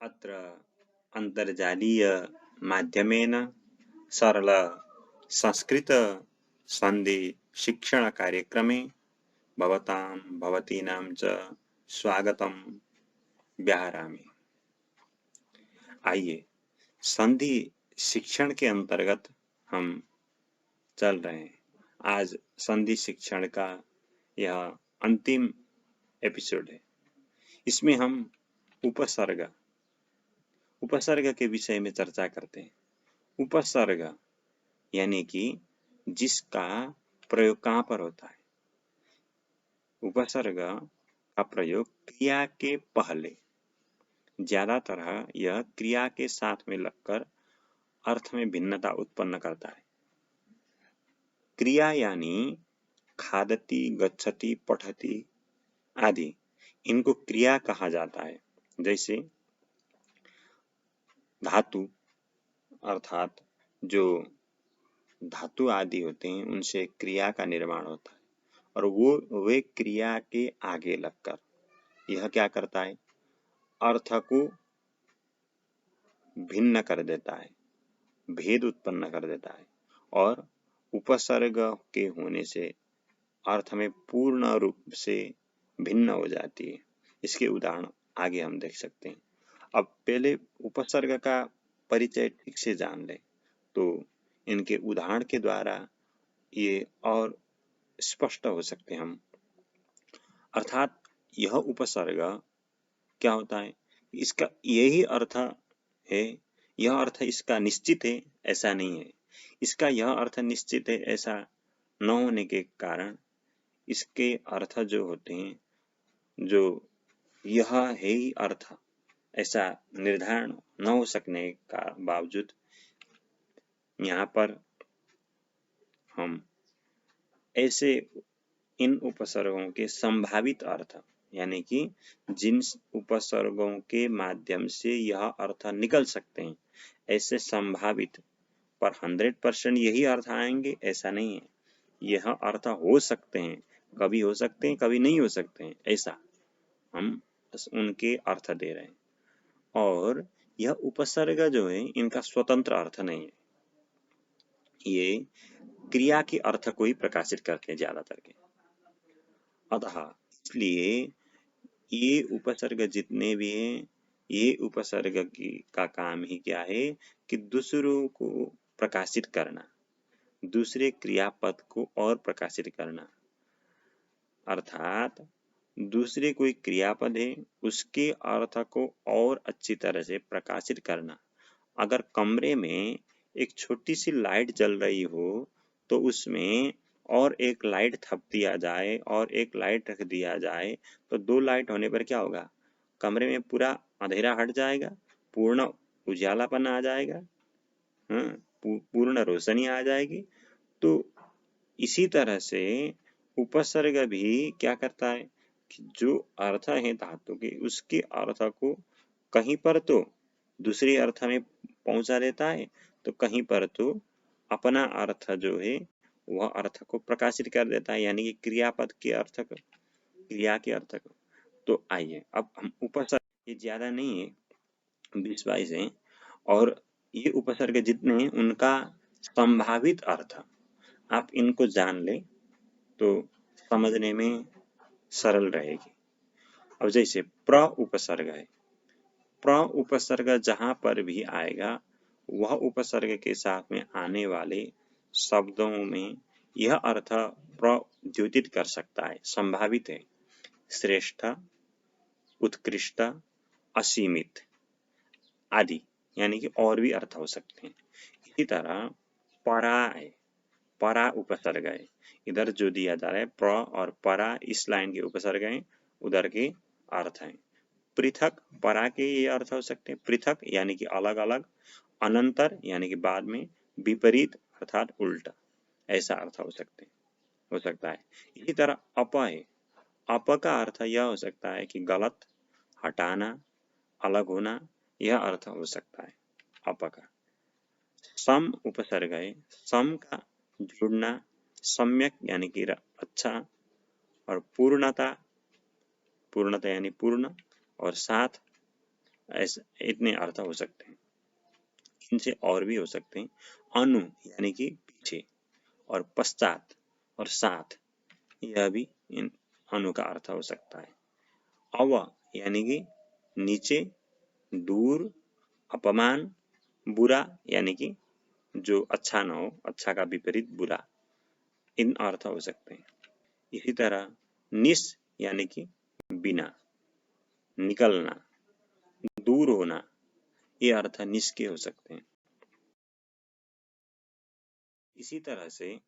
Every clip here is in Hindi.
अत्र अन्तर्जालीय माध्यमेन सरल संस्कृत सन्धि शिक्षण कार्यक्रमे भवतां भवतीनां च स्वागतं व्याहरामि। आइए संधि शिक्षण के अंतर्गत हम चल रहे हैं। आज संधि शिक्षण का यह अंतिम एपिसोड है। इसमें हम उपसर्ग के विषय में चर्चा करते हैं। उपसर्ग यानी कि जिसका प्रयोग कहाँ पर होता है। उपसर्ग का प्रयोग क्रिया के पहले, ज्यादातर यह क्रिया के साथ में लगकर अर्थ में भिन्नता उत्पन्न करता है। क्रिया यानी खादति, गच्छति, पठति आदि, इनको क्रिया कहा जाता है। जैसे धातु अर्थात जो धातु आदि होते हैं उनसे क्रिया का निर्माण होता है और वे क्रिया के आगे लगकर यह क्या करता है, अर्थ को भिन्न कर देता है, भेद उत्पन्न कर देता है और उपसर्ग के होने से अर्थ में पूर्ण रूप से भिन्न हो जाती है। इसके उदाहरण आगे हम देख सकते हैं। अब पहले उपसर्ग का परिचय ठीक से जान लें तो इनके उदाहरण के द्वारा ये और स्पष्ट हो सकते हैं हम। अर्थात यह उपसर्ग क्या होता है, इसका यही अर्थ है, यह अर्थ इसका निश्चित है ऐसा नहीं है। इसका यह अर्थ निश्चित है ऐसा न होने के कारण इसके अर्थ जो होते हैं, जो यह है ही अर्थ ऐसा निर्धारण न हो सकने का बावजूद यहाँ पर हम ऐसे इन उपसर्गों के संभावित अर्थ यानी कि जिन उपसर्गों के माध्यम से यह अर्थ निकल सकते हैं, ऐसे संभावित, पर 100% यही अर्थ आएंगे ऐसा नहीं है। यह अर्थ हो सकते हैं, कभी हो सकते हैं, कभी नहीं हो सकते हैं, ऐसा हम उनके अर्थ दे रहे हैं। और यह उपसर्ग जो है इनका स्वतंत्र अर्थ नहीं है, ये क्रिया के अर्थ को ही प्रकाशित करते हैं ज्यादातर के। अतः इसलिए ये उपसर्ग जितने भी हैं, ये उपसर्ग का काम ही क्या है कि दूसरों को प्रकाशित करना, दूसरे क्रियापद को और प्रकाशित करना। अर्थात दूसरे कोई क्रियापद है उसके अर्थ को और अच्छी तरह से प्रकाशित करना। अगर कमरे में एक छोटी सी लाइट जल रही हो तो उसमें और एक लाइट थप दिया जाए और एक लाइट रख दिया जाए तो 2 लाइट होने पर क्या होगा, कमरे में पूरा अंधेरा हट जाएगा, पूर्ण उजालापन आ जाएगा, पूर्ण रोशनी आ जाएगी। तो इसी तरह से उपसर्ग भी क्या करता है कि जो अर्थ है धातु के, उसके अर्थ को कहीं पर तो दूसरे अर्थ में पहुंचा देता है तो कहीं पर तो अपना अर्थ जो है वह अर्थ को प्रकाशित कर देता है, यानी कि क्रियापद के अर्थ को, क्रिया के अर्थ को। तो आइए अब हम उपसर्ग, ये ज्यादा नहीं है, 20-22 है, और ये उपसर्ग जितने हैं उनका संभावित अर्थ आप इनको जान ले तो समझने में सरल रहेगी। अब जैसे प्र उपसर्ग है, प्र उपसर्ग जहां पर भी आएगा वह उपसर्ग के साथ में आने वाले शब्दों में यह अर्थ प्रद्योतित कर सकता है, संभावित है। श्रेष्ठ, उत्कृष्ट, असीमित आदि, यानी कि और भी अर्थ हो सकते हैं। इसी तरह परा है, परा उपसर्ग है, इधर जो दिया जा रहा है प्र और परा इस लाइन के उपसर्ग हैं, उधर के अर्थ हैं। पृथक, परा के ये अर्थ हो सकते हैं, पृथक यानी कि अलग अलग, अनंतर यानी कि बाद में, विपरीत अर्थात उल्टा, ऐसा अर्थ हो सकता है। इसी तरह अप है, अप का अर्थ यह हो सकता है कि गलत, हटाना, अलग होना, यह अर्थ हो सकता है अप का। सम उपसर्ग है, सम का जुड़ना, सम्यक यानी कि अच्छा, और पूर्णता, पूर्णता यानी पूर्ण, और साथ ऐसे इतने अर्थ हो सकते हैं। इनसे और भी हो सकते हैं। अनु यानी कि पीछे, और पश्चात और साथ, यह भी इन अनु का अर्थ हो सकता है। अव यानी कि नीचे, दूर, अपमान, बुरा यानी कि जो अच्छा ना हो, अच्छा का विपरीत बुरा, इन अर्थ हो सकते हैं। इसी तरह निस यानी कि बिना, निकलना, दूर होना, ये अर्थ निस के हो सकते हैं। इसी तरह से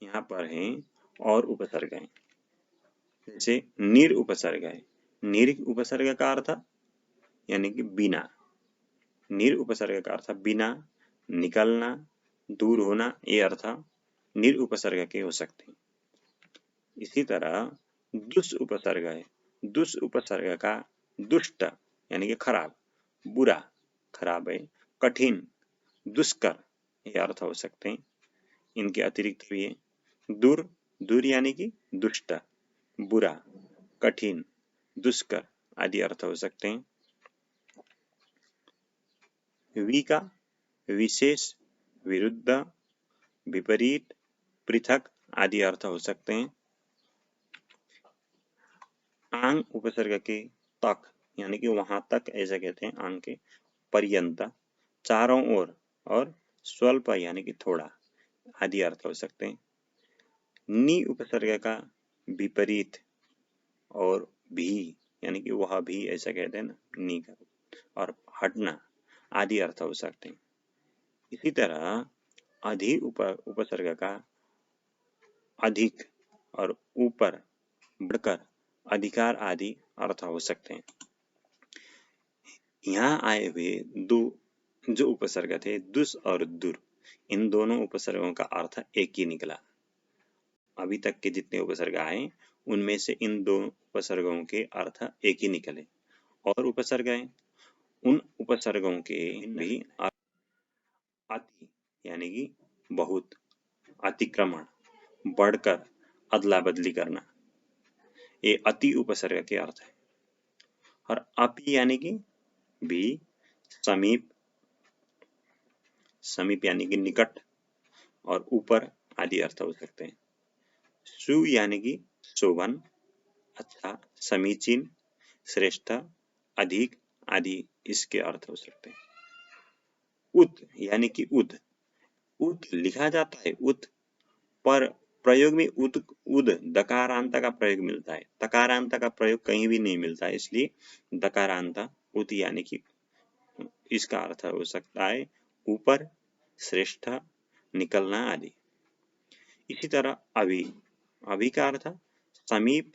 यहाँ पर हैं और उपसर्ग हैं, जैसे निर उपसर्ग है। निर उपसर्ग का अर्थ यानी कि बिना, निर उपसर्ग का अर्थ बिना, निकलना, दूर होना, ये अर्थ निर उपसर्ग के हो सकते हैं। इसी तरह दुष् उपसर्ग है। दुष् उपसर्ग का दुष्ट यानी कि खराब, बुरा, खराब है, कठिन, दुष्कर, ये अर्थ हो सकते हैं। इनके अतिरिक्त भी है दूर, दूर यानी कि दुष्ट, बुरा, कठिन, दुष्कर आदि अर्थ हो सकते हैं। वि का विशेष, विरुद्ध, विपरीत, पृथक आदि अर्थ हो सकते हैं। आंग उपसर्ग के तक यानी कि वहां तक, ऐसा कहते हैं आंग के, पर्यंत, चारों ओर, और स्वल्प यानी कि थोड़ा आदि अर्थ हो सकते हैं। नि उपसर्ग का विपरीत और भी यानी कि वह भी, ऐसा कहते हैं ना, नी का, और हटना आदि अर्थ हो सकते हैं। इसी तरह अधि उपसर्ग का अधिक और ऊपर, बढ़कर, अधिकार आदि अर्थ हो सकते हैं। यहाँ आए हुए दो जो उपसर्ग थे, दुस और दुर, इन दोनों उपसर्गों का अर्थ एक ही निकला। अभी तक के जितने उपसर्ग आए उनमें से इन दो उपसर्गों के अर्थ एक ही निकले। और उपसर्ग है, उन उपसर्गों के भी अति यानी कि बहुत, अतिक्रमण, बढ़कर, अदला बदली करना, ये अति उपसर्ग के अर्थ है। और अपि यानी कि भी, समीप, समीप यानी कि निकट, और ऊपर आदि अर्थ हो सकते हैं। सु यानी कि शोभन, अच्छा, समीचीन, श्रेष्ठ, अधिक आदि इसके अर्थ हो सकते हैं। उत यानी कि उद, उत लिखा जाता है उत, पर प्रयोग में उद उद दकारांत का प्रयोग मिलता है, तकारांत का प्रयोग कहीं भी नहीं मिलता है, इसलिए दकारांत उत यानी कि इसका अर्थ हो सकता है ऊपर, श्रेष्ठ, निकलना आदि। इसी तरह अभी, अभी का अर्थ समीप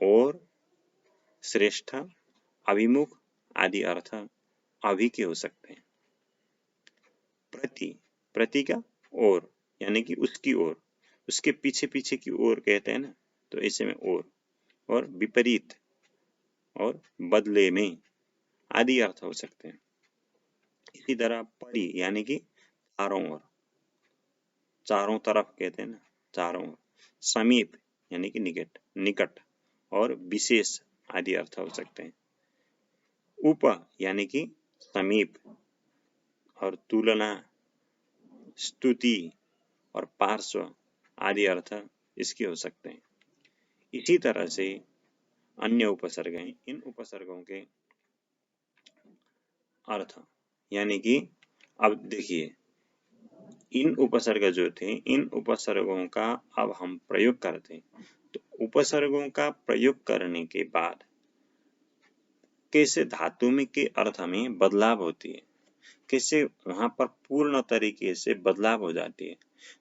और श्रेष्ठ, अभिमुख आदि अर्थ अभी के हो सकते हैं। प्रति, प्रति का और यानी कि उसकी ओर, उसके पीछे पीछे की ओर कहते हैं ना, तो ऐसे में और विपरीत और बदले में आदि अर्थ हो सकते हैं। इसी तरह परि यानी कि चारों ओर, चारों तरफ कहते हैं ना, चारों ओर। समीप यानी कि निकट, निकट, और विशेष आदि अर्थ हो सकते हैं। उप यानी कि समीप, और तुलना, स्तुति और पार्श्व आदि अर्थ इसके हो सकते हैं। इसी तरह से अन्य उपसर्ग हैं, इन उपसर्गों के अर्थ यानी कि अब देखिए, इन उपसर्ग जो थे, इन उपसर्गों का अब हम प्रयोग करते हैं, तो उपसर्गों का प्रयोग करने के बाद कैसे धातु में के अर्थ में बदलाव होती है, कैसे वहां पर पूर्ण तरीके से बदलाव हो जाती है।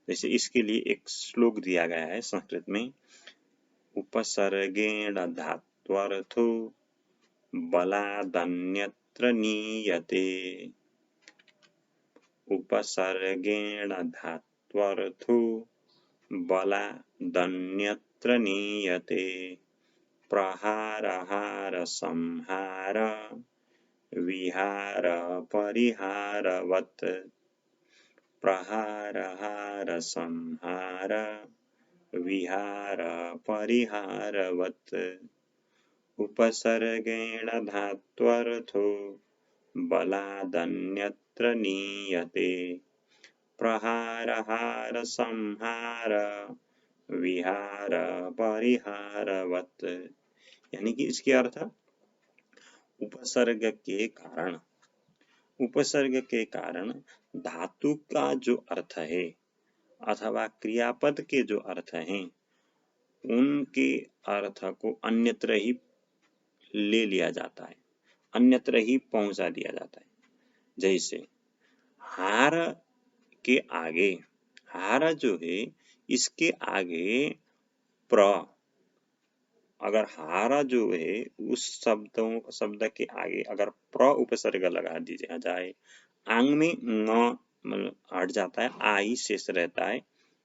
जैसे इसके लिए एक श्लोक दिया गया है संस्कृत में, उपसर्गेण धात्वर्थो बलादन्यत्र नीयते। उपसर्गेण धात्वर्थो बलादन्यत्र नीयते। प्रहारहार संहार विहार परिहारवत्। प्रहारहार संहार विहार परिहारवत्। उपसर्गेण धात्वर्थो बलादन्यत्र नीयते। प्रहार हार संहार विहार परिहारवत्। यानी कि इसके अर्थ उपसर्ग के कारण धातु का जो अर्थ है अथवा क्रियापद के जो अर्थ हैं उनके अर्थ को अन्यत्र ही ले लिया जाता है, अन्यत्र ही पहुंचा दिया जाता है। जैसे हार के आगे, हार जो है इसके आगे प्र, अगर हारा जो है उस शब्द के आगे अगर प्र उपसर्ग लगा दिया जाए, आंग में न हट जाता है, आ ही शेष रहता है,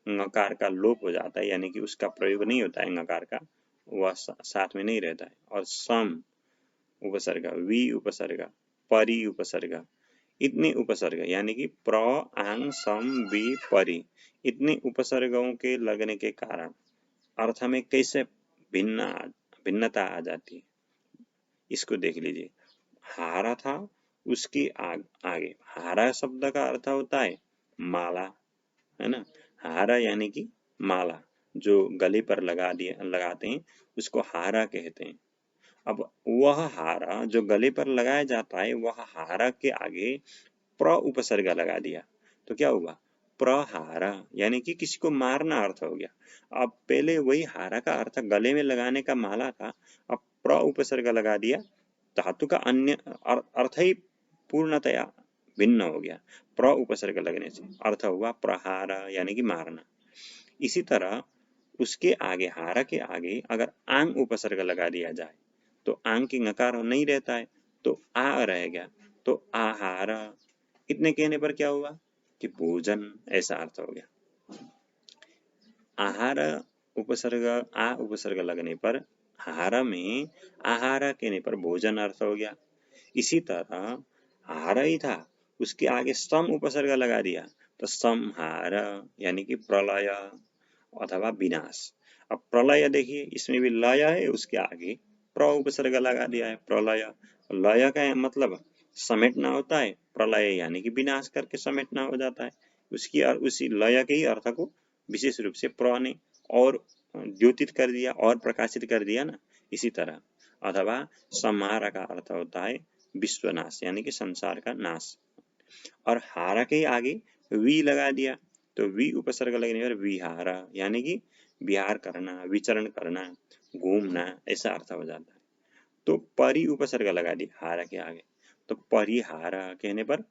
ङकार का लोप हो जाता है, यानी कि उसका प्रयोग नहीं होता है, ङकार का वह साथ में नहीं रहता है। और सम उपसर्ग, वी उपसर्ग, परि उपसर्ग, इतने उपसर्ग यानी कि प्र आंग सम वी परि, इतने उपसर्गों के लगने के कारण अर्थ में कैसे भिन्नता आ जाती है, इसको देख लीजिए। हारा था, उसके आगे हारा शब्द का अर्थ होता है माला, है ना। हारा यानी कि माला जो गले पर लगाते हैं उसको हारा कहते हैं। अब वह हारा जो गले पर लगाया जाता है, वह हारा के आगे प्र उपसर्ग लगा दिया तो क्या होगा, प्रहारा, यानी कि किसी को मारना अर्थ हो गया। अब पहले वही हारा का अर्थ गले में लगाने का माला था, अब प्र उपसर्ग लगा दिया, धातु का अन्य अर्थ ही पूर्णतया भिन्न हो गया। प्र उपसर्ग लगने से अर्थ हुआ प्रहार यानी कि मारना। इसी तरह उसके आगे, हारा के आगे अगर आंग उपसर्ग लगा दिया जाए तो आंग की नकार नहीं रहता है तो आ रह गया, तो आहार, इतने कहने पर क्या हुआ कि भोजन, ऐसा अर्थ हो गया। आहार उपसर्ग, आ उपसर्ग लगने पर हारा में आहार कहने पर भोजन अर्थ हो गया। इसी तरह हारा ही था, उसके आगे सम उपसर्ग लगा दिया तो संहार यानी कि प्रलय अथवा विनाश। अब प्रलय देखिए, इसमें भी लय है, उसके आगे प्र उपसर्ग लगा दिया है, प्रलय। लय का मतलब समेटना होता है, प्रलय यानी कि विनाश करके समेटना हो जाता है। उसी लय के ही अर्थ को विशेष रूप से प्र ने और द्योतित कर दिया और प्रकाशित कर दिया ना, इसी तरह। अथवा संहार का अर्थ होता है विश्वनाश यानी कि संसार का नाश। और हारा के आगे वी लगा दिया तो वी उपसर्ग लगने पर विहारा यानी कि विहार करना, विचरण करना, घूमना, ऐसा अर्थ हो जाता है। तो परि उपसर्ग लगा दिया हारा के आगे तो परिहारा कहने पर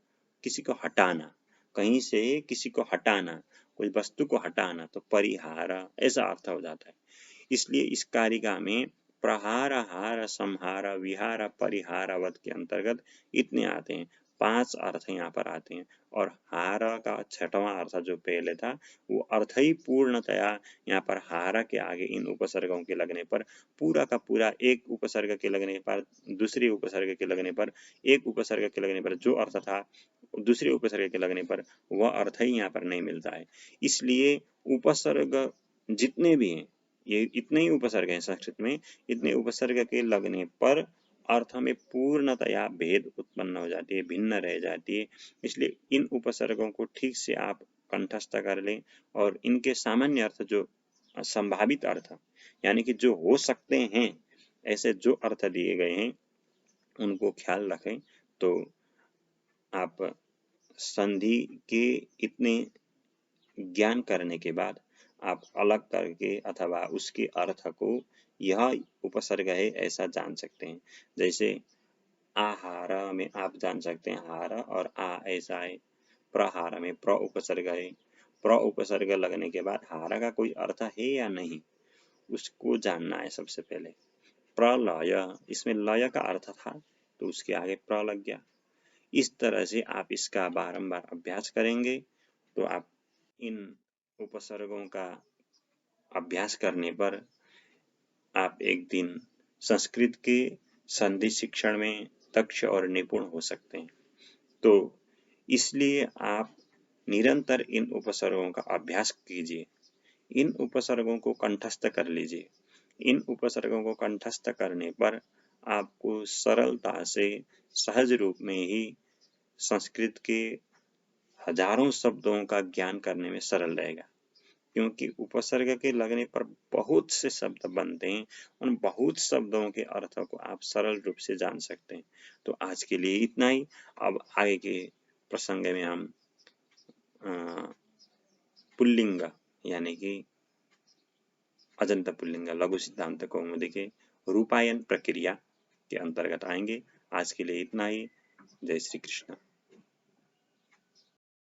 किसी को हटाना, कहीं से किसी को हटाना, कोई वस्तु को हटाना, तो परिहारा ऐसा अर्थ हो जाता है। इसलिए इस कारिका में प्रहार, हार, संहार, विहार, परिहारवत के अंतर्गत इतने आते हैं, 5 अर्थ यहाँ पर आते हैं। और हार का 6वां अर्थ जो पहले था वो अर्थ ही पूर्णतया यहाँ पर हारा के आगे इन उपसर्गों के लगने पर पूरा का पूरा, एक उपसर्ग के लगने पर, दूसरे उपसर्ग के लगने पर, एक उपसर्ग के लगने पर जो अर्थ था दूसरे उपसर्ग के लगने पर वह अर्थ ही यहाँ पर नहीं मिलता है। इसलिए उपसर्ग जितने भी हैं, ये इतने ही उपसर्ग हैं संस्कृत में, इतने उपसर्ग के लगने पर अर्थ में पूर्णतया भेद उत्पन्न हो जाती है, भिन्न रह जाती है। इसलिए इन उपसर्गों को ठीक से आप कंठस्थ कर लें और इनके सामान्य अर्थ, जो संभावित अर्थ यानी कि जो हो सकते हैं, ऐसे जो अर्थ दिए गए हैं उनको ख्याल रखें तो आप संधि के इतने ज्ञान करने के बाद आप अलग करके अथवा उसके अर्थ को यह उपसर्ग है ऐसा जान सकते हैं। जैसे आहार में आप जान सकते हैं हार और आ ऐसा है, प्रहार में प्र उपसर्ग है, प्र उपसर्ग लगने के बाद हार का कोई अर्थ है या नहीं उसको जानना है सबसे पहले। प्रलय, इसमें लय का अर्थ था तो उसके आगे प्र लग गया। इस तरह से आप इसका बारंबार अभ्यास करेंगे तो आप इन उपसर्गों का अभ्यास करने पर आप एक दिन संस्कृत के संधि शिक्षण में दक्ष और निपुण हो सकते हैं। तो इसलिए आप निरंतर इन उपसर्गों का अभ्यास कीजिए, इन उपसर्गों को कंठस्थ कर लीजिए। इन उपसर्गों को कंठस्थ करने पर आपको सरलता से सहज रूप में ही संस्कृत के हजारों शब्दों का ज्ञान करने में सरल रहेगा, क्योंकि उपसर्ग के लगने पर बहुत से शब्द बनते हैं। उन बहुत शब्दों के अर्थों को आप सरल रूप से जान सकते हैं। तो आज के लिए इतना ही। अब आगे के प्रसंग में हम पुल्लिंग यानी कि अजंता पुल्लिंग लघु सिद्धांत कौमुदी के रूपायन प्रक्रिया के अंतर्गत आएंगे। आज के लिए इतना ही। जय श्री कृष्ण।